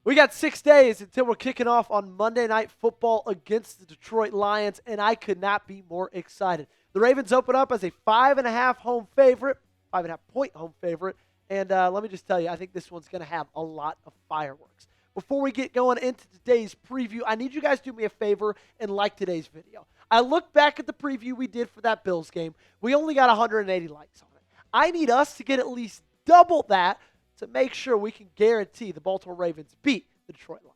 We got 6 days until we're kicking off on Monday Night Football against the Detroit Lions, and I could not be more excited. The Ravens open up as a 5.5 home favorite, 5.5 point home favorite, and let me just tell you, I think this one's going to have a lot of fireworks. Before we get going into today's preview, I need you guys to do me a favor and like today's video. I look back at the preview we did for that Bills game. We only got 180 likes on it. I need us to get at least double that to make sure we can guarantee the Baltimore Ravens beat the Detroit Lions.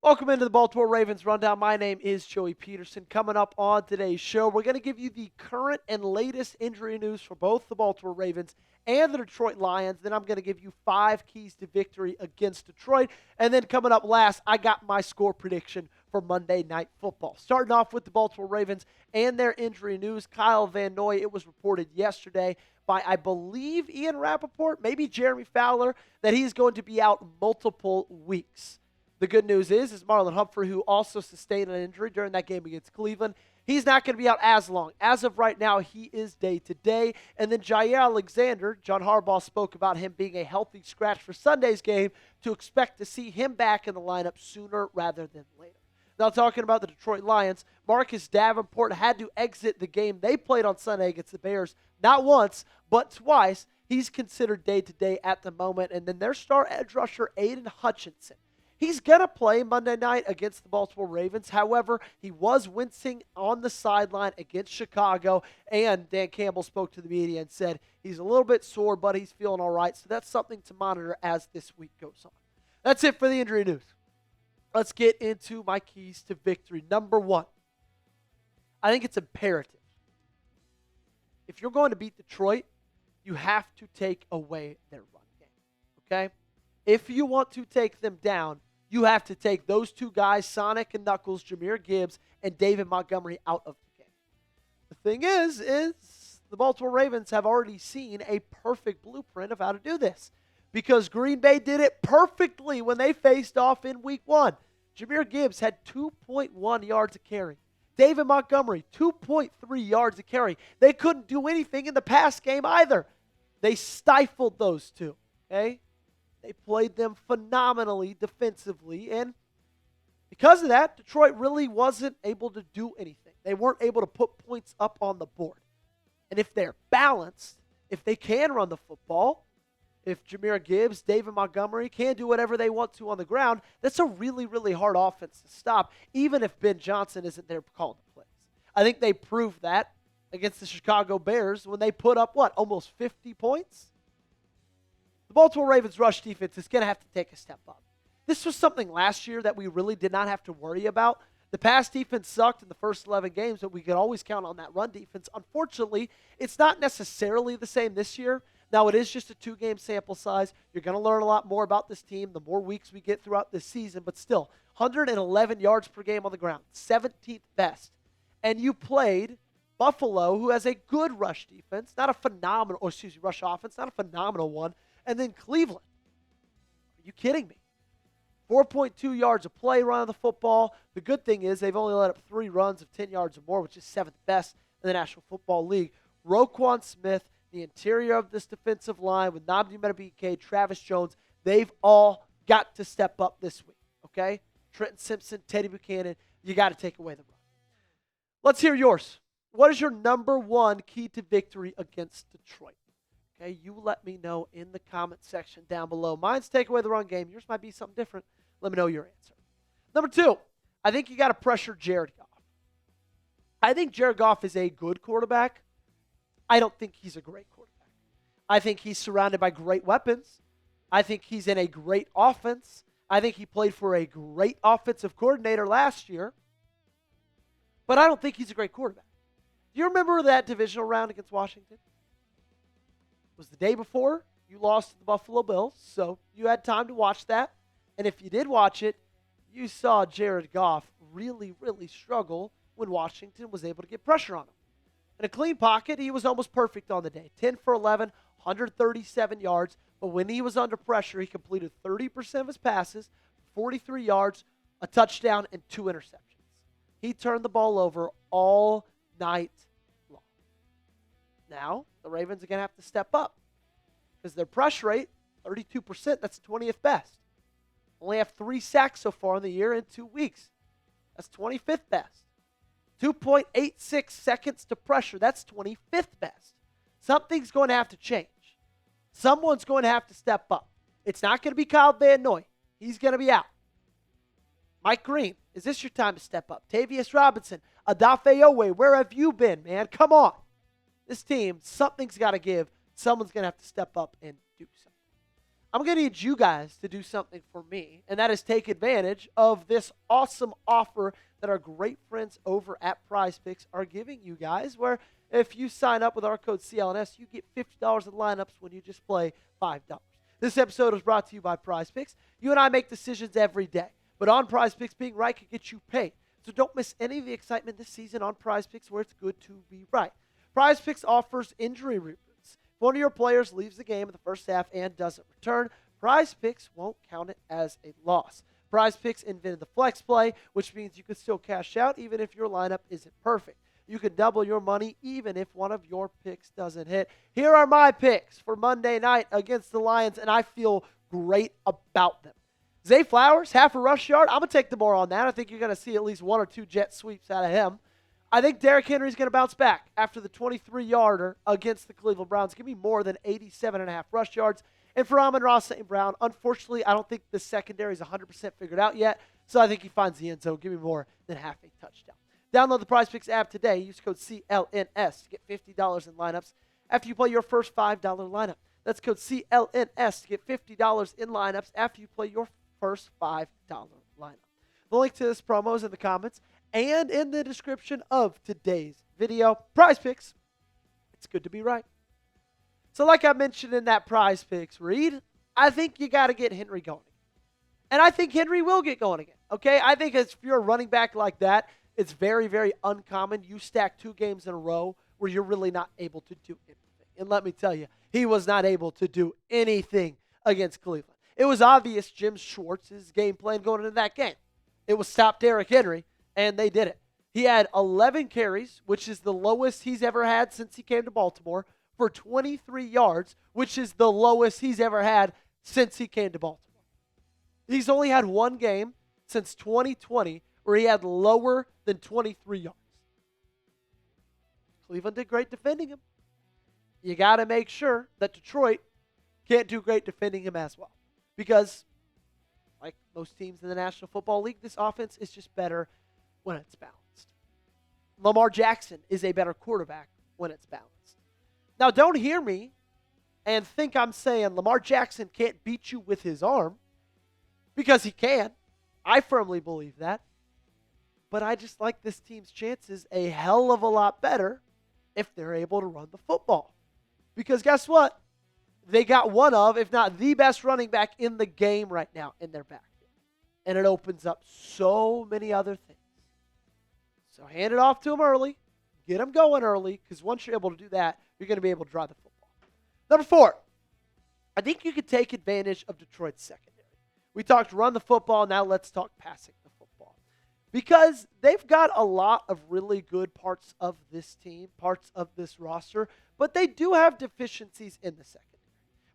Welcome into the Baltimore Ravens Rundown. My name is Joey Petersen. Coming up on today's show, we're going to give you the current and latest injury news for both the Baltimore Ravens and the Detroit Lions. Then I'm going to give you 5 keys to victory against Detroit. And then coming up last, I got my score prediction for Monday Night Football. Starting off with the Baltimore Ravens and their injury news, Kyle Van Noy, it was reported yesterday by, I believe, Ian Rappaport, maybe Jeremy Fowler, that he's going to be out multiple weeks. The good news is Marlon Humphrey, who also sustained an injury during that game against Cleveland, he's not going to be out as long. As of right now, he is day-to-day. And then Jaire Alexander, John Harbaugh spoke about him being a healthy scratch for Sunday's game, to expect to see him back in the lineup sooner rather than later. Now, talking about the Detroit Lions, Marcus Davenport had to exit the game they played on Sunday against the Bears, not once, but twice. He's considered day-to-day at the moment. And then their star edge rusher, Aidan Hutchinson, he's going to play Monday night against the Baltimore Ravens. However, he was wincing on the sideline against Chicago, and Dan Campbell spoke to the media and said he's a little bit sore, but he's feeling all right. So that's something to monitor as this week goes on. That's it for the injury news. Let's get into my keys to victory. Number 1, I think it's imperative. If you're going to beat Detroit, you have to take away their run game, okay? If you want to take them down, you have to take those 2 guys, Sonic and Knuckles, Jahmyr Gibbs, and David Montgomery, out of the game. The thing is the Baltimore Ravens have already seen a perfect blueprint of how to do this, because Green Bay did it perfectly when they faced off in Week 1. Jahmyr Gibbs had 2.1 yards a carry. David Montgomery, 2.3 yards a carry. They couldn't do anything in the pass game either. They stifled those 2, okay? They played them phenomenally defensively, and because of that, Detroit really wasn't able to do anything. They weren't able to put points up on the board. And if they're balanced, if they can run the football, if Jahmyr Gibbs, David Montgomery can do whatever they want to on the ground, that's a really, really hard offense to stop, even if Ben Johnson isn't there calling the plays. I think they proved that against the Chicago Bears when they put up, almost 50 points? The Baltimore Ravens rush defense is going to have to take a step up. This was something last year that we really did not have to worry about. The pass defense sucked in the first 11 games, but we could always count on that run defense. Unfortunately, it's not necessarily the same this year. Now, it is just a 2-game sample size. You're going to learn a lot more about this team the more weeks we get throughout this season, but still, 111 yards per game on the ground, 17th best. And you played Buffalo, who has a good rush defense, rush offense, not a phenomenal one. And then Cleveland. Are you kidding me? 4.2 yards a play running the football. The good thing is they've only let up 3 runs of 10 yards or more, which is 7th best in the National Football League. Roquan Smith, the interior of this defensive line with Nnamdi Madubuike, Travis Jones, they've all got to step up this week, okay? Trenton Simpson, Teddy Buchanan, you got to take away the run. Let's hear yours. What is your number 1 key to victory against Detroit? Okay, you let me know in the comment section down below. Mine's take away the run game. Yours might be something different. Let me know your answer. Number 2, I think you got to pressure Jared Goff. I think Jared Goff is a good quarterback. I don't think he's a great quarterback. I think he's surrounded by great weapons. I think he's in a great offense. I think he played for a great offensive coordinator last year. But I don't think he's a great quarterback. Do you remember that divisional round against Washington? It was the day before you lost to the Buffalo Bills, so you had time to watch that. And if you did watch it, you saw Jared Goff really, really struggle when Washington was able to get pressure on him. In a clean pocket, he was almost perfect on the day. 10 for 11, 137 yards. But when he was under pressure, he completed 30% of his passes, 43 yards, a touchdown, and 2 interceptions. He turned the ball over all night long. Now, the Ravens are going to have to step up because their pressure rate, 32%, that's 20th best. Only have 3 sacks so far in the year in 2 weeks. That's 25th best. 2.86 seconds to pressure, that's 25th best. Something's going to have to change. Someone's going to have to step up. It's not going to be Kyle Van Noy. He's going to be out. Mike Green, is this your time to step up? Tavius Robinson, Adafe Owe, where have you been, man? Come on. This team, something's got to give. Someone's going to have to step up and do something. I'm going to need you guys to do something for me, and that is take advantage of this awesome offer that our great friends over at Prize Picks are giving you guys, where if you sign up with our code CLNS, you get $50 in lineups when you just play $5. This episode is brought to you by Prize Picks. You and I make decisions every day, but on Prize Picks, being right can get you paid. So don't miss any of the excitement this season on Prize Picks, where it's good to be right. Prize Picks offers injury reboots. If one of your players leaves the game in the first half and doesn't return, Prize Picks won't count it as a loss. Prize Picks invented the flex play, which means you can still cash out even if your lineup isn't perfect. You can double your money even if one of your picks doesn't hit. Here are my picks for Monday night against the Lions, and I feel great about them. Zay Flowers, half a rush yard. I'm going to take the more on that. I think you're going to see at least 1 or 2 jet sweeps out of him. I think Derrick Henry's going to bounce back after the 23-yarder against the Cleveland Browns. Give me more than 87.5 rush yards. And for Amon-Ra St. Brown, unfortunately, I don't think the secondary is 100% figured out yet, so I think he finds the end zone. Give me more than half a touchdown. Download the Prize Picks app today. Use code CLNS to get $50 in lineups after you play your first $5 lineup. That's code CLNS to get $50 in lineups after you play your first $5 lineup. The link to this promo is in the comments and in the description of today's video. Prize Picks, it's good to be right. So like I mentioned in that Prize Picks read, I think you got to get Henry going. And I think Henry will get going again, okay? I think if you're a running back like that, it's very, very uncommon. You stack 2 games in a row where you're really not able to do anything. And let me tell you, he was not able to do anything against Cleveland. It was obvious Jim Schwartz's game plan going into that game. It was stop Derrick Henry, and they did it. He had 11 carries, which is the lowest he's ever had since he came to Baltimore, for 23 yards, which is the lowest he's ever had since he came to Baltimore. He's only had 1 game since 2020 where he had lower than 23 yards. Cleveland did great defending him. You got to make sure that Detroit can't do great defending him as well. Because, like most teams in the National Football League, this offense is just better when it's balanced. Lamar Jackson is a better quarterback when it's balanced. Now, don't hear me and think I'm saying Lamar Jackson can't beat you with his arm, because he can. I firmly believe that. But I just like this team's chances a hell of a lot better if they're able to run the football. Because guess what? They got one of, if not the best running back in the game right now in their backfield. And it opens up so many other things. So hand it off to them early. Get them going early, because once you're able to do that, you're going to be able to drive the football. Number 4, I think you could take advantage of Detroit's secondary. We talked run the football. Now let's talk passing the football. Because they've got a lot of really good parts of this team, parts of this roster, but they do have deficiencies in the secondary.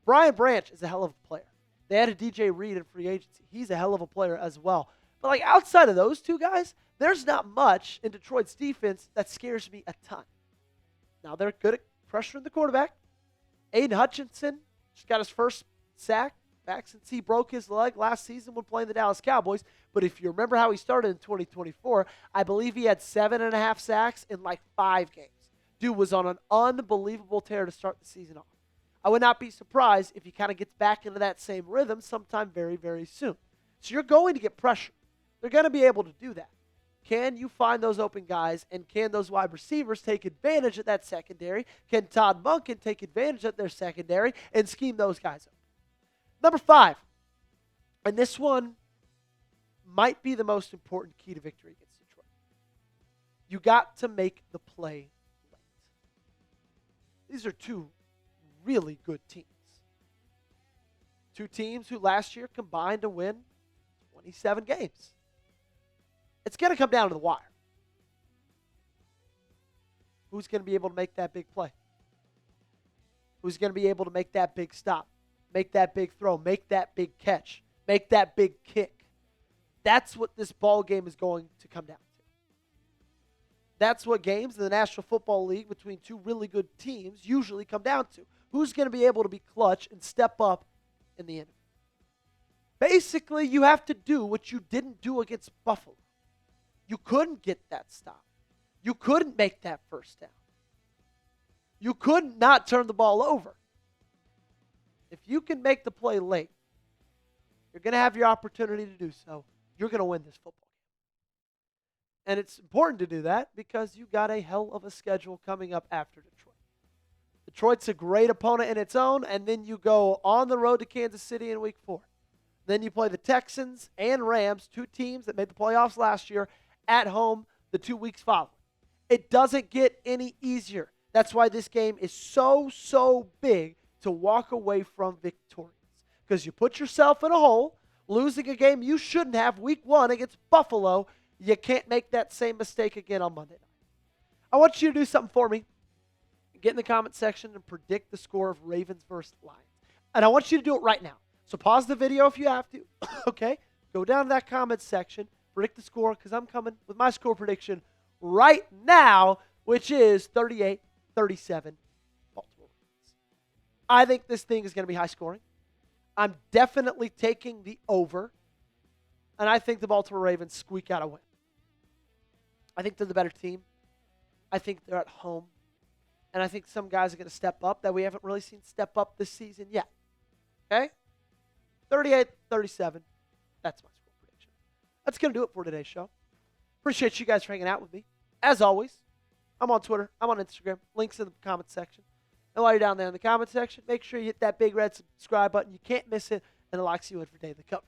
Brian Branch is a hell of a player. They added DJ Reed in free agency. He's a hell of a player as well. But like outside of those 2 guys, there's not much in Detroit's defense that scares me a ton. Now they're good at pressuring the quarterback. Aidan Hutchinson just got his first sack back since he broke his leg last season when playing the Dallas Cowboys. But if you remember how he started in 2024, I believe he had 7.5 sacks in like 5 games. Dude was on an unbelievable tear to start the season off. I would not be surprised if he kind of gets back into that same rhythm sometime very, very soon. So you're going to get pressure. They're going to be able to do that. Can you find those open guys, and can those wide receivers take advantage of that secondary? Can Todd Monken take advantage of their secondary and scheme those guys up? Number 5, and this one might be the most important key to victory against Detroit. You got to make the play late. These are 2 really good teams. 2 teams who last year combined to win 27 games. It's going to come down to the wire. Who's going to be able to make that big play? who's going to be able to make that big stop, make that big throw, make that big catch, make that big kick. That's what this ball game is going to come down to. That's what games in the National Football League between two really good teams usually come down to. Who's going to be able to be clutch and step up in the end? Basically, you have to do what you didn't do against Buffalo. You couldn't get that stop. You couldn't make that first down. You couldn't not turn the ball over. If you can make the play late, you're going to have your opportunity to do so. You're going to win this football game. And it's important to do that because you got a hell of a schedule coming up after Detroit. Detroit's a great opponent in its own, and then you go on the road to Kansas City in week 4. Then you play the Texans and Rams, 2 teams that made the playoffs last year, at home the 2 weeks following. It doesn't get any easier. That's why this game is so big to walk away from victorious. Because you put yourself in a hole, losing a game you shouldn't have week 1 against Buffalo. You can't make that same mistake again on Monday night. I want you to do something for me. Get in the comment section and predict the score of Ravens versus Lions. And I want you to do it right now. So pause the video if you have to. Okay? Go down to that comment section, predict the score, because I'm coming with my score prediction right now, which is 38-37 Baltimore Ravens. I think this thing is going to be high scoring. I'm definitely taking the over, and I think the Baltimore Ravens squeak out a win. I think they're the better team. I think they're at home. And I think some guys are going to step up that we haven't really seen step up this season yet. Okay? 38-37. That's my score prediction. That's going to do it for today's show. Appreciate you guys for hanging out with me. As always, I'm on Twitter. I'm on Instagram. Links in the comment section. And while you're down there in the comment section, make sure you hit that big red subscribe button. You can't miss it, and it locks you in for day of the coverage.